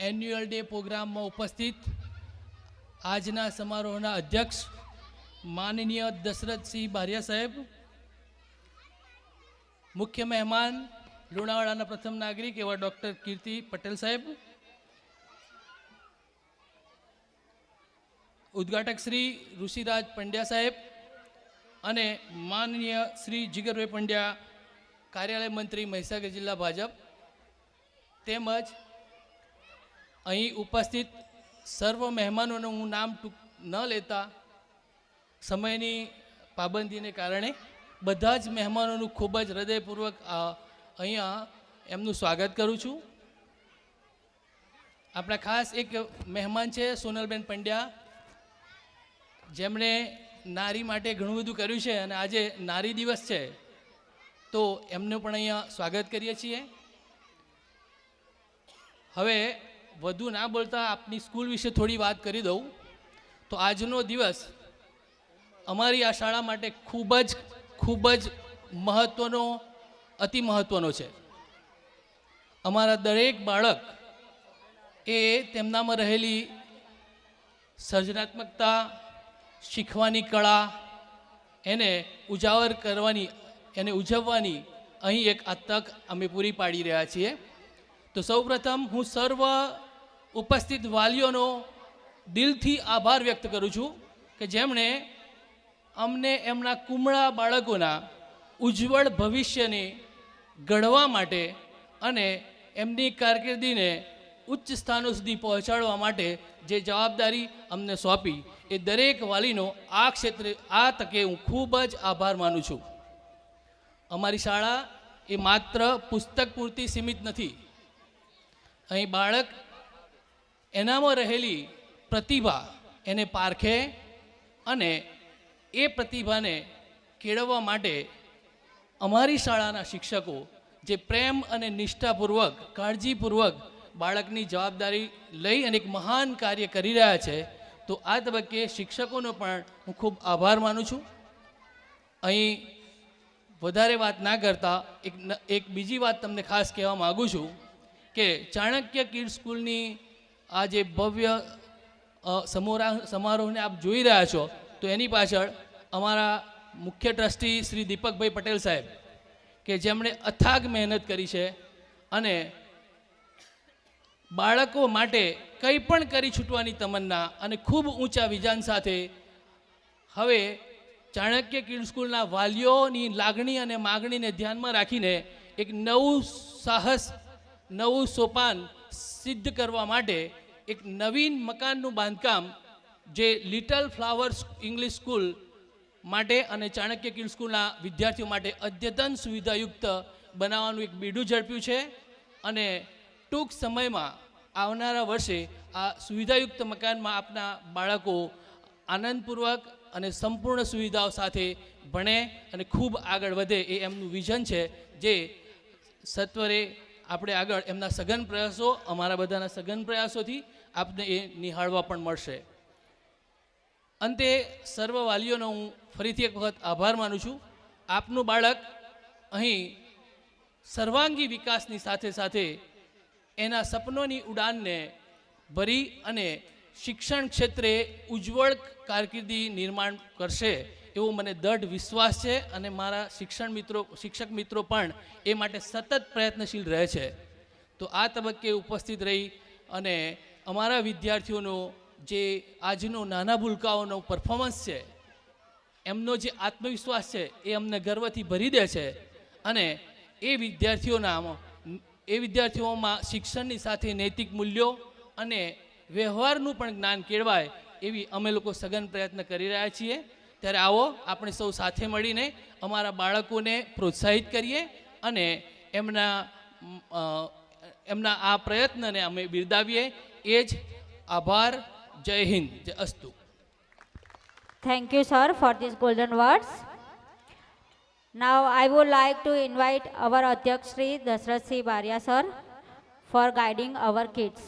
Annual day પ્રોગ્રામમાં ઉપસ્થિત આજના સમારોહના અધ્યક્ષ માનનીય દશરથસિંહ બારિયા સાહેબ, મુખ્ય મહેમાન લુણાવાડાના પ્રથમ નાગરિક એવા ડૉક્ટર કીર્તિ પટેલ સાહેબ, ઉદ્ઘાટક શ્રી ઋષિરાજ પંડ્યા સાહેબ અને માનનીય શ્રી જીગરભાઈ પંડ્યા, કાર્યાલય મંત્રી મહીસાગર જિલ્લા ભાજપ, તેમજ અહીં ઉપસ્થિત સર્વ મહેમાનોનું હું નામ ન લેતા સમયની પાબંદીને કારણે બધા જ મહેમાનોનું ખૂબ જ હૃદયપૂર્વક અહીંયા એમનું સ્વાગત કરું છું. આપણા ખાસ એક મહેમાન છે સોનલબેન પંડ્યા, જેમણે નારી માટે ઘણું બધું કર્યું છે અને આજે નારી દિવસ છે તો એમનું પણ અહીંયા સ્વાગત કરીએ છીએ. હવે વધુ ના બોલતા આપની સ્કૂલ વિશે થોડી વાત કરી દઉં તો આજનો દિવસ અમારી આ શાળા માટે ખૂબ જ મહત્ત્વનો, અતિ મહત્ત્વનો છે. અમારા દરેક બાળક એ તેમનામાં રહેલી સર્જનાત્મકતા, શીખવાની કળા એને ઉજાગર કરવાની, એને ઉજવવાની અહીં એક આ તક અમે પૂરી પાડી રહ્યા છીએ. તો સૌપ્રથમ હું સર્વ ઉપસ્થિત વાલીઓનો દિલથી આભાર વ્યક્ત કરું છું કે જેમણે અમને એમના કુમળા બાળકોના ઉજ્જવળ ભવિષ્યને ઘડવા માટે અને એમની કારકિર્દીને ઉચ્ચ સ્થાનો સુધી પહોંચાડવા માટે જે જવાબદારી અમને સોંપી એ દરેક વાલીનો આ ક્ષેત્રે આ તકે હું ખૂબ જ આભાર માનું છું. અમારી શાળા એ માત્ર પુસ્તક પૂરતી સીમિત નથી. અહીં બાળક એનામાં રહેલી પ્રતિભા એને પારખે અને એ પ્રતિભાને કેળવવા માટે અમારી શાળાના શિક્ષકો જે પ્રેમ અને નિષ્ઠાપૂર્વક, કાળજીપૂર્વક બાળકની જવાબદારી લઈ અને એક મહાન કાર્ય કરી રહ્યા છે, તો આ તબક્કે શિક્ષકોનો પણ હું ખૂબ આભાર માનું છું. અહીં વધારે વાત ના કરતાં એક બીજી વાત તમને ખાસ કહેવા માગું છું કે ચાણક્ય કિડ્સ સ્કૂલની આ જે ભવ્ય સમારોહને આપ જોઈ રહ્યા છો તો એની પાછળ અમારા મુખ્ય ટ્રસ્ટી શ્રી દીપકભાઈ પટેલ સાહેબ કે જેમણે અથાગ મહેનત કરી છે અને બાળકો માટે કંઈ પણ કરી છૂટવાની તમન્ના અને ખૂબ ઊંચા વિઝન સાથે હવે ચાણક્ય કિડ્સ સ્કૂલના વાલીઓની લાગણી અને માગણીને ધ્યાનમાં રાખીને એક નવું સાહસ, નવું સોપાન સિદ્ધ કરવા માટે એક નવીન મકાનનું બાંધકામ જે લિટલ ફ્લાવર્સ ઇંગ્લિશ સ્કૂલ માટે અને ચાણક્ય કિડ્સ સ્કૂલના વિદ્યાર્થીઓ માટે અદ્યતન સુવિધાયુક્ત બનાવવાનું એક બીડું ઝડપ્યું છે અને ટૂંક સમયમાં આવનારા વર્ષે આ સુવિધાયુક્ત મકાનમાં આપના બાળકો આનંદપૂર્વક અને સંપૂર્ણ સુવિધાઓ સાથે ભણે અને ખૂબ આગળ વધે એ એમનું વિઝન છે, જે સત્વરે આપણે આગળ એમના સઘન પ્રયાસો, અમારા બધાના સઘન પ્રયાસોથી આપને એ નિહાળવા પણ મળશે. અંતે સર્વ વાલીઓનો હું ફરીથી એક વખત આભાર માનું છું. આપનું બાળક અહીં સર્વાંગી વિકાસની સાથે સાથે એના સપનોની ઉડાનને ભરી અને શિક્ષણ ક્ષેત્રે ઉજ્જવળ કારકિર્દી નિર્માણ કરશે એવો મને દૃઢ વિશ્વાસ છે અને મારા શિક્ષક મિત્રો પણ એ માટે સતત પ્રયત્નશીલ રહે છે. તો આ તબક્કે ઉપસ્થિત રહી અને અમારા વિદ્યાર્થીઓનો જે આજનો નાના ભૂલકાઓનો પરફોર્મન્સ છે, એમનો જે આત્મવિશ્વાસ છે એ અમને ગર્વથી ભરી દે છે અને એ વિદ્યાર્થીઓમાં શિક્ષણની સાથે નૈતિક મૂલ્યો અને વ્યવહારનું પણ જ્ઞાન કેળવાય એવી અમે લોકો સઘન પ્રયત્ન કરી રહ્યા છીએ. ત્યારે આવો આપણે સૌ સાથે મળીને અમારા બાળકોને પ્રોત્સાહિત કરીએ અને એમના આ પ્રયત્નને અમે બિરદાવીએ. એ જ આભાર. જય હિન્દ, જય અસ્તુ. Thank you, sir, for these golden words. Now I would like to invite our Adhyaksh Shri Dashrath Singh Baria sir for guiding our kids.